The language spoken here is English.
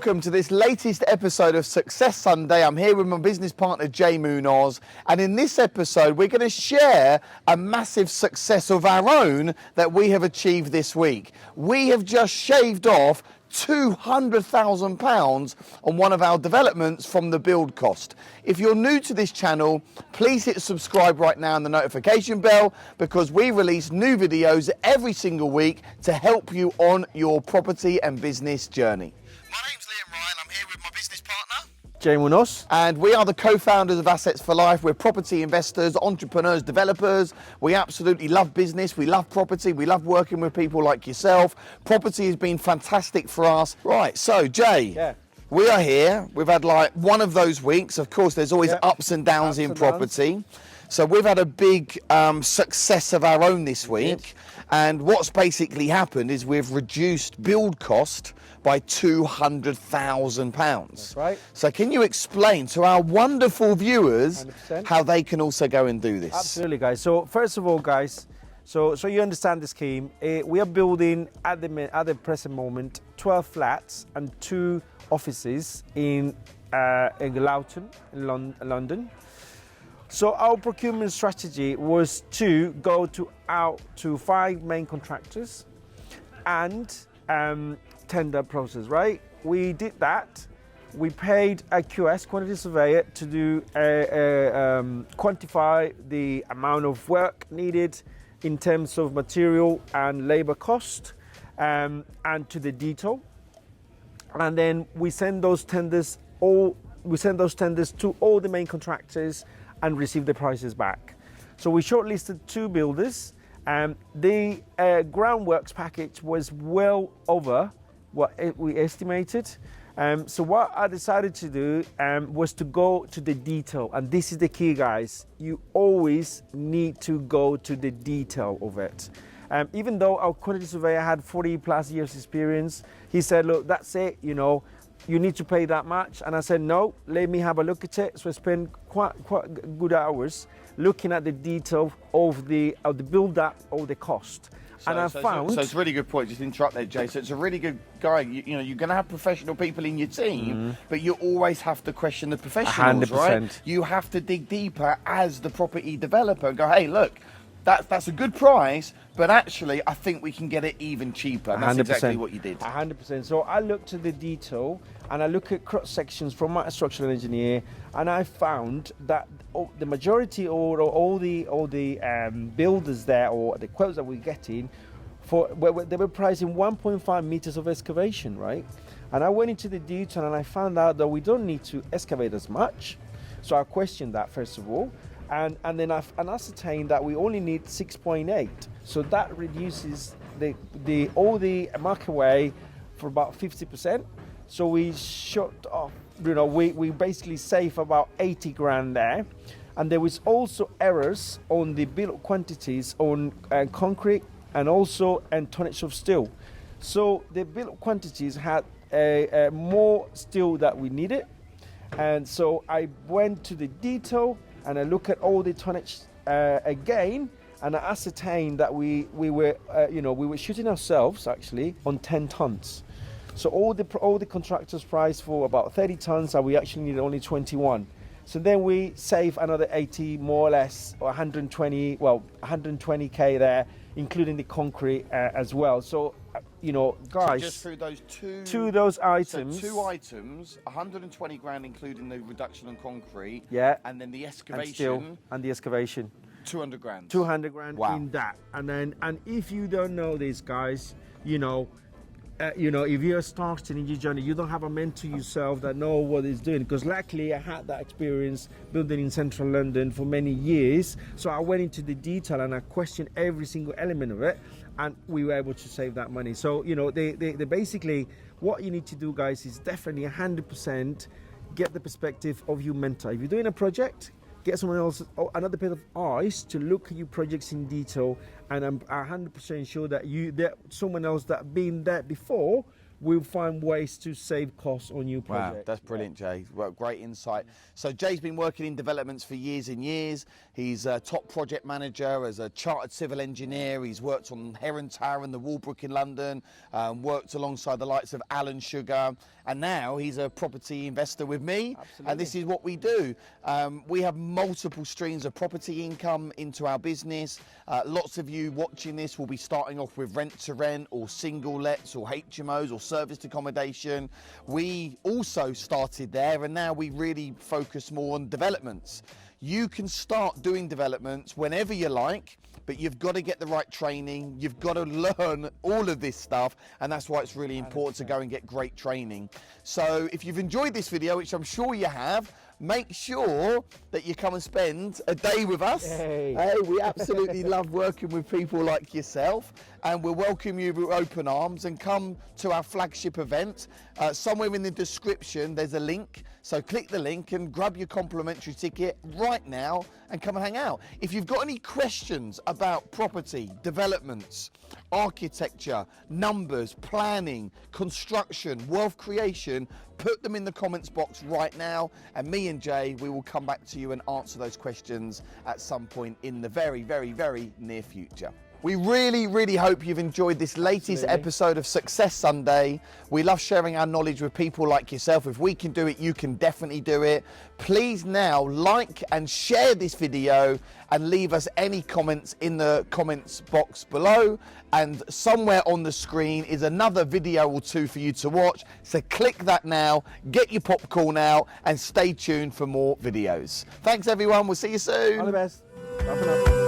welcome to this latest episode of Success Sunday. I'm here with my business partner, Jay Munoz. And in this episode, we're going to share a massive success of our own that we have achieved this week. We have just shaved off £200,000 on one of our developments from the build cost. If you're new to this channel, please hit subscribe right now and the notification bell, because we release new videos every single week to help you on your property and business journey. My name's Ryan. I'm here with my business partner, Jay Munoz. And we are the co-founders of Assets for Life. We're property investors, entrepreneurs, developers. We absolutely love business. We love property. We love working with people like yourself. Property has been fantastic for us. Right, so Jay, we are here. We've had like one of those weeks. Of course, there's always ups and downs in property. So we've had a big success of our own this week. And what's basically happened is we've reduced build cost by £200,000. That's right. So can you explain to our wonderful viewers 100%. how they can also go and do this? Absolutely, guys. So first of all, guys, so you understand the scheme. We are building at the present moment 12 flats and 2 offices in Loughton, in London. So our procurement strategy was to go out to 5 main contractors and tender process, right? We did that. We paid a QS, quantity surveyor, to do quantify the amount of work needed in terms of material and labor cost, and to the detail. And then we send those tenders to all the main contractors and receive the prices back. So we shortlisted 2 builders. The groundworks package was well over what we estimated. So what I decided to do was to go to the detail. And this is the key, guys. You always need to go to the detail of it. Even though our quantity surveyor had 40 plus years experience, he said, look, that's it, you need to pay that much. And I said, no, let me have a look at it. So I spent quite good hours looking at the detail of the build-up of the cost. So it's a really good point. Just interrupt there, Jay. So it's a really good guy. You're going to have professional people in your team, but you always have to question the professionals, 100%. right? You have to dig deeper as the property developer and go, hey, look, that's a good price, but actually I think we can get it even cheaper. And that's 100%. Exactly what you did. 100%. So I looked at the detail and I look at cross sections from my structural engineer, and I found that the majority or all the builders there, or the quotes that we're getting, they were pricing 1.5 meters of excavation, right? And I went into the detail and I found out that we don't need to excavate as much. So I questioned that first of all. And then I've ascertained that we only need 6.8. So that reduces all the market way for about 50%. So we shut off, we basically save about 80 grand there. And there was also errors on the bill of quantities on concrete and also tonnage of steel. So the bill of quantities had more steel that we needed. And so I went to the detail and I look at all the tonnage again, and I ascertained that we were shooting ourselves actually on 10 tons. So all the contractors priced for about 30 tons, and we actually needed only 21. So then we save another 80, more or less, or 120k there, including the concrete as well. So guys, so just through those those items. So 2 items, 120 grand, including the reduction on concrete. Yeah. And then the excavation. And steel, and the excavation. 200 grand. 200 grand wow. in that. And if you don't know this, guys, if you're starting in your journey, you don't have a mentor yourself that know what it's doing. Because luckily I had that experience building in central London for many years. So I went into the detail and I questioned every single element of it, and we were able to save that money. So, they basically, what you need to do, guys, is definitely 100% get the perspective of your mentor. If you're doing a project, get someone else, another pair of eyes to look at your projects in detail, and I'm 100% sure that someone else that been there before we'll find ways to save costs on new projects. Wow, that's brilliant, Jay. Well, great insight. So Jay's been working in developments for years and years. He's a top project manager as a chartered civil engineer. He's worked on Heron Tower and the Walbrook in London, worked alongside the likes of Alan Sugar, and now he's a property investor with me. Absolutely. And this is what we do. We have multiple streams of property income into our business. Lots of you watching this will be starting off with rent to rent or single lets or HMOs or serviced accommodation. We also started there, and now we really focus more on developments. You can start doing developments whenever you like, but you've got to get the right training. You've got to learn all of this stuff, and that's why it's really important to go and get great training. So if you've enjoyed this video, which I'm sure you have, make sure that you come and spend a day with us. Hey, we absolutely love working with people like yourself, and we'll welcome you with open arms. And come to our flagship event. Somewhere in the description there's a link, so click the link and grab your complimentary ticket right now and come and hang out. If you've got any questions about property, developments, architecture, numbers, planning, construction, wealth creation, put them in the comments box right now, and me and Jay, we will come back to you and answer those questions at some point in the very, very, very near future. We really, really hope you've enjoyed this latest episode of Success Sunday. We love sharing our knowledge with people like yourself. If we can do it, you can definitely do it. Please now like and share this video and leave us any comments in the comments box below. And somewhere on the screen is another video or two for you to watch. So click that now, get your popcorn out, and stay tuned for more videos. Thanks everyone, we'll see you soon. All the best. Bye for now.